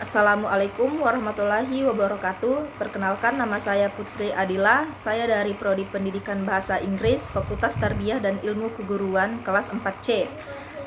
Assalamualaikum warahmatullahi wabarakatuh. Perkenalkan, nama saya Putri Adila. Saya dari Prodi Pendidikan Bahasa Inggris, Fakultas Tarbiyah dan Ilmu Keguruan, kelas 4C.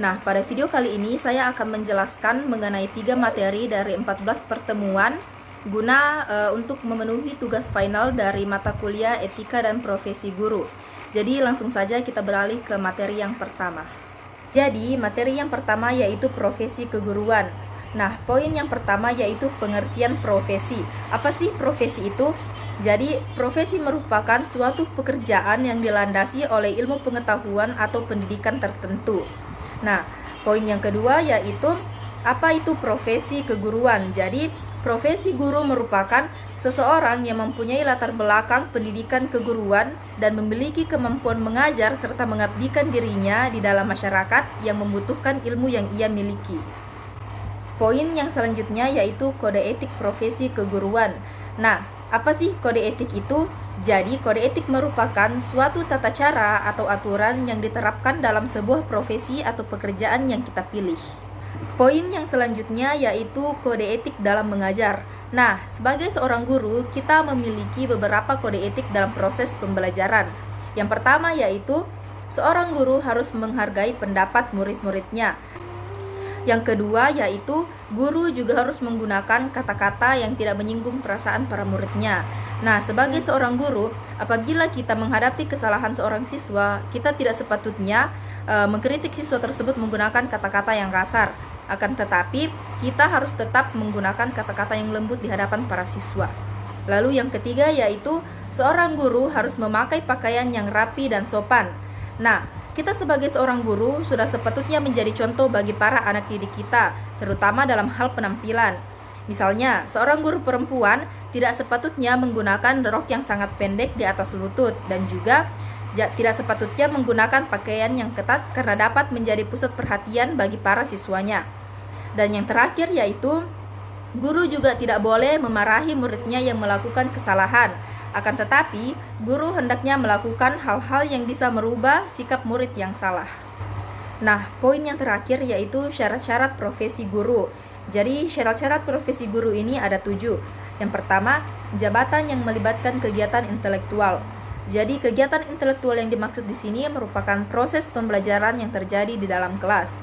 Nah, pada video kali ini saya akan menjelaskan mengenai 3 materi dari 14 pertemuan guna untuk memenuhi tugas final dari mata kuliah Etika dan Profesi Guru. Jadi langsung saja kita beralih ke materi yang pertama. Jadi, materi yang pertama yaitu profesi keguruan. Nah, poin yang pertama yaitu pengertian profesi. Apa sih profesi itu? Jadi, profesi merupakan suatu pekerjaan yang dilandasi oleh ilmu pengetahuan atau pendidikan tertentu. Nah, poin yang kedua yaitu apa itu profesi keguruan? Jadi, profesi guru merupakan seseorang yang mempunyai latar belakang pendidikan keguruan dan memiliki kemampuan mengajar serta mengabdikan dirinya di dalam masyarakat yang membutuhkan ilmu yang ia miliki. Poin yang selanjutnya yaitu kode etik profesi keguruan. Nah, apa sih kode etik itu? Jadi, kode etik merupakan suatu tata cara atau aturan yang diterapkan dalam sebuah profesi atau pekerjaan yang kita pilih. Poin yang selanjutnya yaitu kode etik dalam mengajar. Nah, sebagai seorang guru, kita memiliki beberapa kode etik dalam proses pembelajaran. Yang pertama yaitu seorang guru harus menghargai pendapat murid-muridnya. Yang kedua yaitu guru juga harus menggunakan kata-kata yang tidak menyinggung perasaan para muridnya. Nah, sebagai seorang guru, apabila kita menghadapi kesalahan seorang siswa, kita tidak sepatutnya mengkritik siswa tersebut menggunakan kata-kata yang kasar. Akan tetapi, kita harus tetap menggunakan kata-kata yang lembut di hadapan para siswa. Lalu yang ketiga yaitu seorang guru harus memakai pakaian yang rapi dan sopan. Nah, kita sebagai seorang guru sudah sepatutnya menjadi contoh bagi para anak didik kita, terutama dalam hal penampilan. Misalnya, seorang guru perempuan tidak sepatutnya menggunakan rok yang sangat pendek di atas lutut dan juga tidak sepatutnya menggunakan pakaian yang ketat karena dapat menjadi pusat perhatian bagi para siswanya. Dan yang terakhir yaitu guru juga tidak boleh memarahi muridnya yang melakukan kesalahan. Akan tetapi, guru hendaknya melakukan hal-hal yang bisa merubah sikap murid yang salah. Nah, poin yang terakhir yaitu syarat-syarat profesi guru. Jadi, syarat-syarat profesi guru ini ada 7. Yang pertama, jabatan yang melibatkan kegiatan intelektual. Jadi, kegiatan intelektual yang dimaksud di sini merupakan proses pembelajaran yang terjadi di dalam kelas.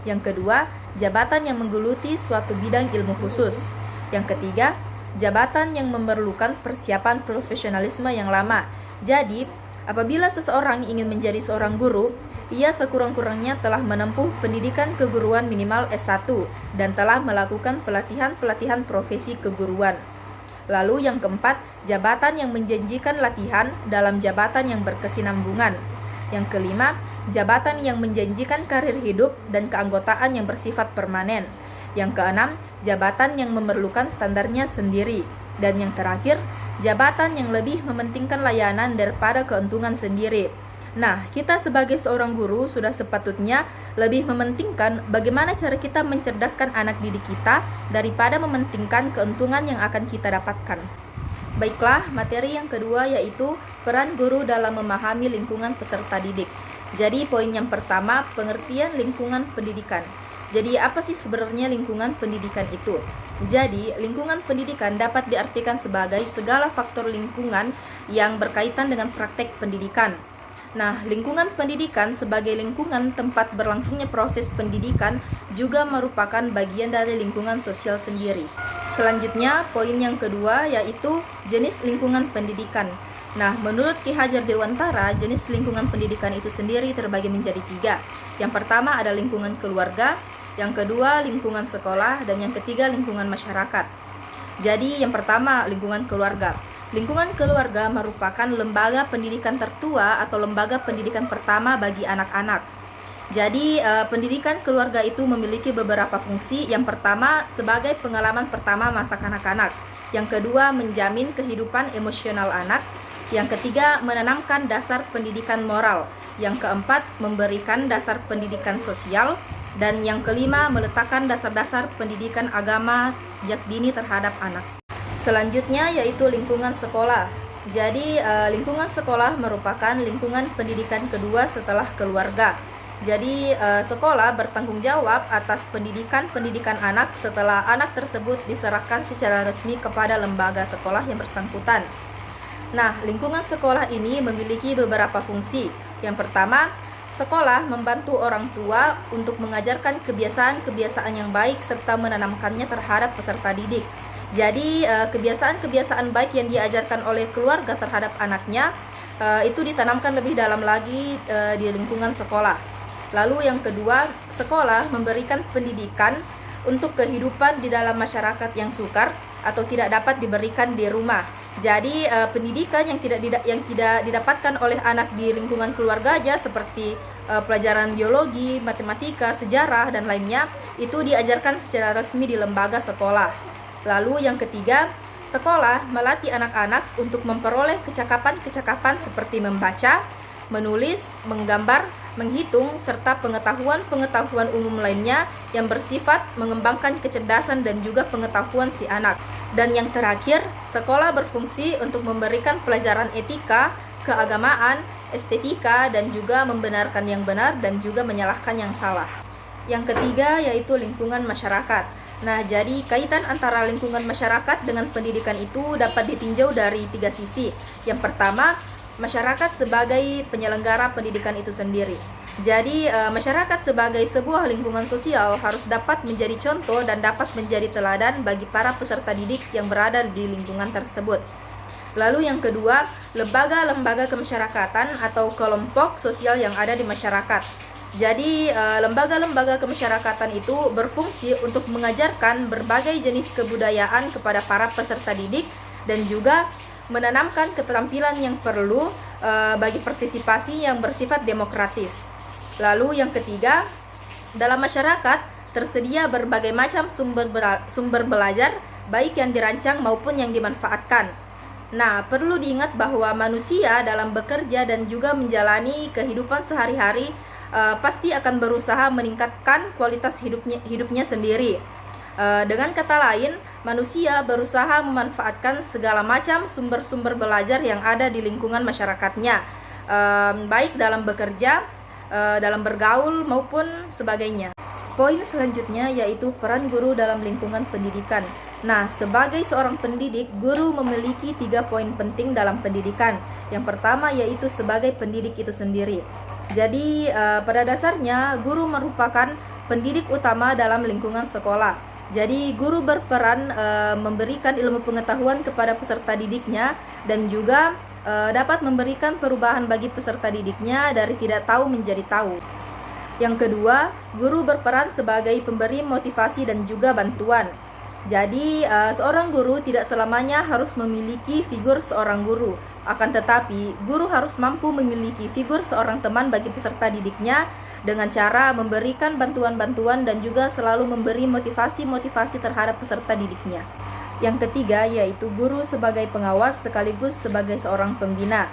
Yang kedua, jabatan yang menggeluti suatu bidang ilmu khusus. Yang ketiga, jabatan yang memerlukan persiapan profesionalisme yang lama. Jadi, apabila seseorang ingin menjadi seorang guru, ia sekurang-kurangnya telah menempuh pendidikan keguruan minimal S1 dan telah melakukan pelatihan-pelatihan profesi keguruan. Lalu yang keempat, jabatan yang menjanjikan latihan dalam jabatan yang berkesinambungan. Yang kelima, jabatan yang menjanjikan karir hidup dan keanggotaan yang bersifat permanen. Yang keenam, jabatan yang memerlukan standarnya sendiri. Dan yang terakhir, jabatan yang lebih mementingkan layanan daripada keuntungan sendiri. Nah, kita sebagai seorang guru sudah sepatutnya lebih mementingkan bagaimana cara kita mencerdaskan anak didik kita daripada mementingkan keuntungan yang akan kita dapatkan. Baiklah, materi yang kedua yaitu peran guru dalam memahami lingkungan peserta didik. Jadi, poin yang pertama, pengertian lingkungan pendidikan. Jadi, apa sih sebenarnya lingkungan pendidikan itu? Jadi, lingkungan pendidikan dapat diartikan sebagai segala faktor lingkungan yang berkaitan dengan praktek pendidikan. Nah, lingkungan pendidikan sebagai lingkungan tempat berlangsungnya proses pendidikan juga merupakan bagian dari lingkungan sosial sendiri. Selanjutnya, poin yang kedua yaitu jenis lingkungan pendidikan. Nah, menurut Ki Hajar Dewantara, jenis lingkungan pendidikan itu sendiri terbagi menjadi 3. Yang pertama ada lingkungan keluarga, yang kedua lingkungan sekolah, dan yang ketiga lingkungan masyarakat. Jadi, yang pertama lingkungan keluarga. Lingkungan keluarga merupakan lembaga pendidikan tertua atau lembaga pendidikan pertama bagi anak-anak. Jadi, pendidikan keluarga itu memiliki beberapa fungsi. Yang pertama, sebagai pengalaman pertama masa kanak-kanak. Yang kedua, menjamin kehidupan emosional anak. Yang ketiga, menanamkan dasar pendidikan moral. Yang keempat, memberikan dasar pendidikan sosial. Dan yang kelima, meletakkan dasar-dasar pendidikan agama sejak dini terhadap anak. Selanjutnya yaitu lingkungan sekolah. Jadi, lingkungan sekolah merupakan lingkungan pendidikan kedua setelah keluarga. Jadi sekolah bertanggung jawab atas pendidikan anak setelah anak tersebut diserahkan secara resmi kepada lembaga sekolah yang bersangkutan. Nah, lingkungan sekolah ini memiliki beberapa fungsi. Yang pertama, sekolah membantu orang tua untuk mengajarkan kebiasaan-kebiasaan yang baik serta menanamkannya terhadap peserta didik. Jadi kebiasaan-kebiasaan baik yang diajarkan oleh keluarga terhadap anaknya itu ditanamkan lebih dalam lagi di lingkungan sekolah. Lalu yang kedua, sekolah memberikan pendidikan untuk kehidupan di dalam masyarakat yang sukar atau tidak dapat diberikan di rumah. Jadi pendidikan yang tidak didapatkan oleh anak di lingkungan keluarga aja seperti pelajaran biologi, matematika, sejarah dan lainnya itu diajarkan secara resmi di lembaga sekolah. Lalu yang ketiga, sekolah melatih anak-anak untuk memperoleh kecakapan-kecakapan seperti membaca, menulis, menggambar, menghitung, serta pengetahuan-pengetahuan umum lainnya yang bersifat mengembangkan kecerdasan dan juga pengetahuan si anak. Dan yang terakhir, sekolah berfungsi untuk memberikan pelajaran etika, keagamaan, estetika, dan juga membenarkan yang benar dan juga menyalahkan yang salah. Yang ketiga yaitu lingkungan masyarakat. Nah, jadi kaitan antara lingkungan masyarakat dengan pendidikan itu dapat ditinjau dari 3 sisi. Yang pertama, masyarakat sebagai penyelenggara pendidikan itu sendiri. Jadi masyarakat sebagai sebuah lingkungan sosial harus dapat menjadi contoh dan dapat menjadi teladan bagi para peserta didik yang berada di lingkungan tersebut. Lalu yang kedua, lembaga-lembaga kemasyarakatan atau kelompok sosial yang ada di masyarakat. Jadi lembaga-lembaga kemasyarakatan itu berfungsi untuk mengajarkan berbagai jenis kebudayaan kepada para peserta didik dan juga menanamkan keterampilan yang perlu bagi partisipasi yang bersifat demokratis. Lalu yang ketiga, dalam masyarakat tersedia berbagai macam sumber belajar baik yang dirancang maupun yang dimanfaatkan. Nah, perlu diingat bahwa manusia dalam bekerja dan juga menjalani kehidupan sehari-hari pasti akan berusaha meningkatkan kualitas hidupnya sendiri. Dengan kata lain, manusia berusaha memanfaatkan segala macam sumber-sumber belajar yang ada di lingkungan masyarakatnya, baik dalam bekerja, dalam bergaul, maupun sebagainya. Poin selanjutnya yaitu peran guru dalam lingkungan pendidikan. Nah, sebagai seorang pendidik, guru memiliki 3 poin penting dalam pendidikan. Yang pertama yaitu sebagai pendidik itu sendiri. Jadi, pada dasarnya, guru merupakan pendidik utama dalam lingkungan sekolah. Jadi guru berperan memberikan ilmu pengetahuan kepada peserta didiknya dan juga dapat memberikan perubahan bagi peserta didiknya dari tidak tahu menjadi tahu. Yang kedua, guru berperan sebagai pemberi motivasi dan juga bantuan. Jadi seorang guru tidak selamanya harus memiliki figur seorang guru. Akan tetapi, guru harus mampu memiliki figur seorang teman bagi peserta didiknya dengan cara memberikan bantuan-bantuan dan juga selalu memberi motivasi-motivasi terhadap peserta didiknya. Yang ketiga yaitu guru sebagai pengawas sekaligus sebagai seorang pembina.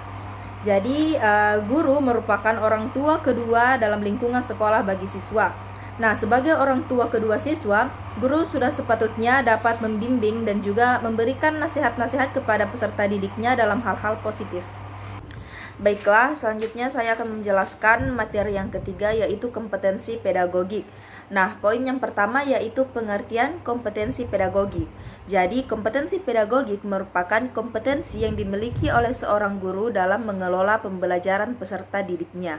Jadi guru merupakan orang tua kedua dalam lingkungan sekolah bagi siswa. Nah, sebagai orang tua kedua siswa, guru sudah sepatutnya dapat membimbing dan juga memberikan nasihat-nasihat kepada peserta didiknya dalam hal-hal positif. Baiklah, selanjutnya saya akan menjelaskan materi yang ketiga yaitu kompetensi pedagogik. Nah, poin yang pertama yaitu pengertian kompetensi pedagogik. Jadi, kompetensi pedagogik merupakan kompetensi yang dimiliki oleh seorang guru dalam mengelola pembelajaran peserta didiknya.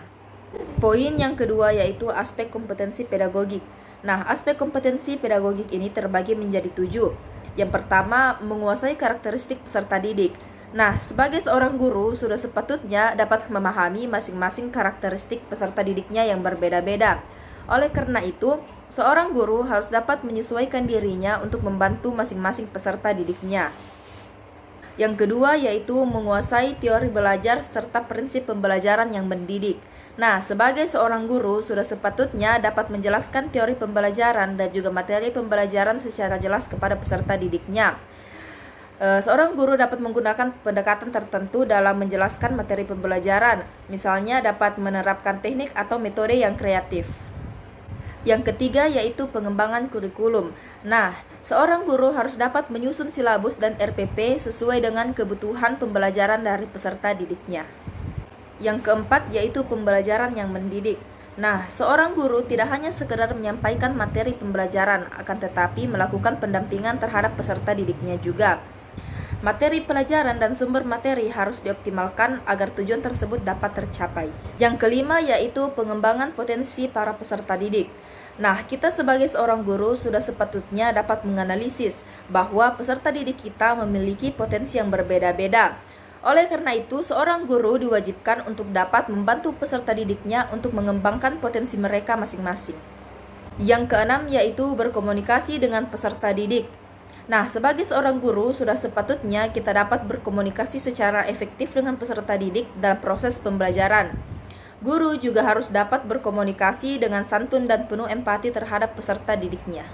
Poin yang kedua yaitu aspek kompetensi pedagogik. Nah, aspek kompetensi pedagogik ini terbagi menjadi 7. Yang pertama, menguasai karakteristik peserta didik. Nah, sebagai seorang guru sudah sepatutnya dapat memahami masing-masing karakteristik peserta didiknya yang berbeda-beda. Oleh karena itu, seorang guru harus dapat menyesuaikan dirinya untuk membantu masing-masing peserta didiknya. Yang kedua yaitu menguasai teori belajar serta prinsip pembelajaran yang mendidik. Nah, sebagai seorang guru sudah sepatutnya dapat menjelaskan teori pembelajaran dan juga materi pembelajaran secara jelas kepada peserta didiknya. Seorang guru dapat menggunakan pendekatan tertentu dalam menjelaskan materi pembelajaran, misalnya dapat menerapkan teknik atau metode yang kreatif. Yang ketiga yaitu pengembangan kurikulum. Nah, seorang guru harus dapat menyusun silabus dan RPP sesuai dengan kebutuhan pembelajaran dari peserta didiknya. Yang keempat yaitu pembelajaran yang mendidik. Nah, seorang guru tidak hanya sekedar menyampaikan materi pembelajaran, akan tetapi melakukan pendampingan terhadap peserta didiknya juga. Materi pelajaran dan sumber materi harus dioptimalkan agar tujuan tersebut dapat tercapai. Yang kelima yaitu pengembangan potensi para peserta didik. Nah, kita sebagai seorang guru sudah sepatutnya dapat menganalisis bahwa peserta didik kita memiliki potensi yang berbeda-beda. Oleh karena itu, seorang guru diwajibkan untuk dapat membantu peserta didiknya untuk mengembangkan potensi mereka masing-masing. Yang keenam yaitu berkomunikasi dengan peserta didik. Nah, sebagai seorang guru, sudah sepatutnya kita dapat berkomunikasi secara efektif dengan peserta didik dalam proses pembelajaran. Guru juga harus dapat berkomunikasi dengan santun dan penuh empati terhadap peserta didiknya.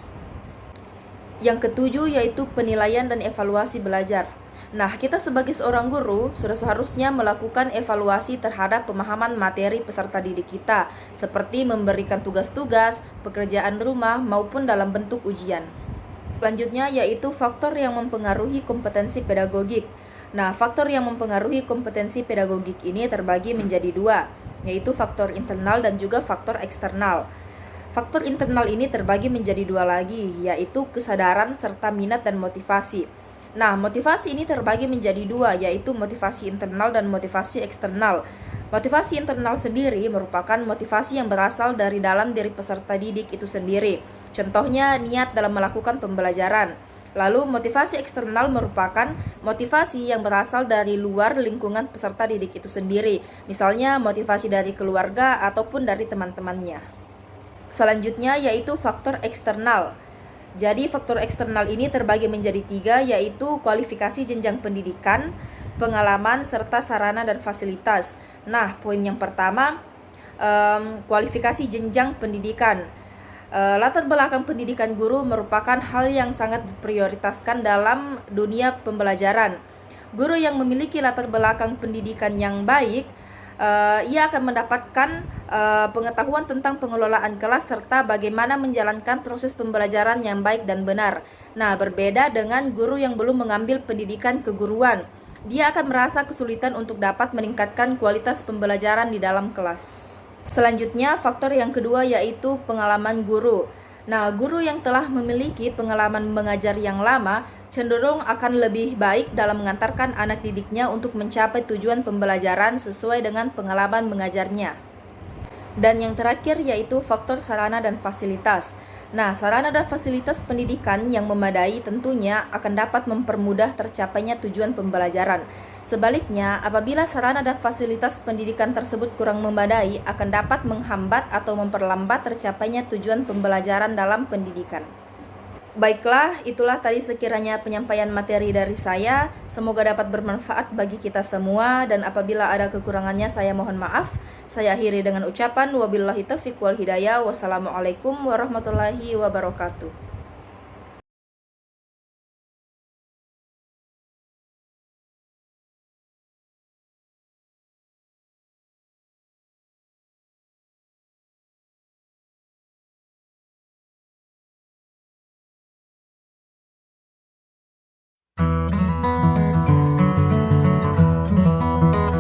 Yang ketujuh yaitu penilaian dan evaluasi belajar. Nah, kita sebagai seorang guru sudah seharusnya melakukan evaluasi terhadap pemahaman materi peserta didik kita, seperti memberikan tugas-tugas, pekerjaan rumah, maupun dalam bentuk ujian. Selanjutnya yaitu faktor yang mempengaruhi kompetensi pedagogik. Nah, faktor yang mempengaruhi kompetensi pedagogik ini terbagi menjadi dua, yaitu faktor internal dan juga faktor eksternal. Faktor internal ini terbagi menjadi dua lagi, yaitu kesadaran serta minat dan motivasi. Nah, motivasi ini terbagi menjadi dua, yaitu motivasi internal dan motivasi eksternal. Motivasi internal sendiri merupakan motivasi yang berasal dari dalam diri peserta didik itu sendiri. Contohnya, niat dalam melakukan pembelajaran. Lalu, motivasi eksternal merupakan motivasi yang berasal dari luar lingkungan peserta didik itu sendiri. Misalnya, motivasi dari keluarga ataupun dari teman-temannya. Selanjutnya, yaitu faktor eksternal. Jadi, faktor eksternal ini terbagi menjadi tiga, yaitu kualifikasi jenjang pendidikan, pengalaman, serta sarana dan fasilitas. Nah, poin yang pertama, kualifikasi jenjang pendidikan. Latar belakang pendidikan guru merupakan hal yang sangat diprioritaskan dalam dunia pembelajaran. Guru yang memiliki latar belakang pendidikan yang baik, ia akan mendapatkan pengetahuan tentang pengelolaan kelas serta bagaimana menjalankan proses pembelajaran yang baik dan benar. Nah, berbeda dengan guru yang belum mengambil pendidikan keguruan. Dia akan merasa kesulitan untuk dapat meningkatkan kualitas pembelajaran di dalam kelas. Selanjutnya, faktor yang kedua yaitu pengalaman guru. Nah, guru yang telah memiliki pengalaman mengajar yang lama cenderung akan lebih baik dalam mengantarkan anak didiknya untuk mencapai tujuan pembelajaran sesuai dengan pengalaman mengajarnya. Dan yang terakhir yaitu faktor sarana dan fasilitas. Nah, sarana dan fasilitas pendidikan yang memadai tentunya akan dapat mempermudah tercapainya tujuan pembelajaran. Sebaliknya, apabila sarana dan fasilitas pendidikan tersebut kurang memadai, akan dapat menghambat atau memperlambat tercapainya tujuan pembelajaran dalam pendidikan. Baiklah, itulah tadi sekiranya penyampaian materi dari saya. Semoga dapat bermanfaat bagi kita semua, dan apabila ada kekurangannya saya mohon maaf. Saya akhiri dengan ucapan wabillahi taufiq wal hidayah. Wassalamualaikum warahmatullahi wabarakatuh.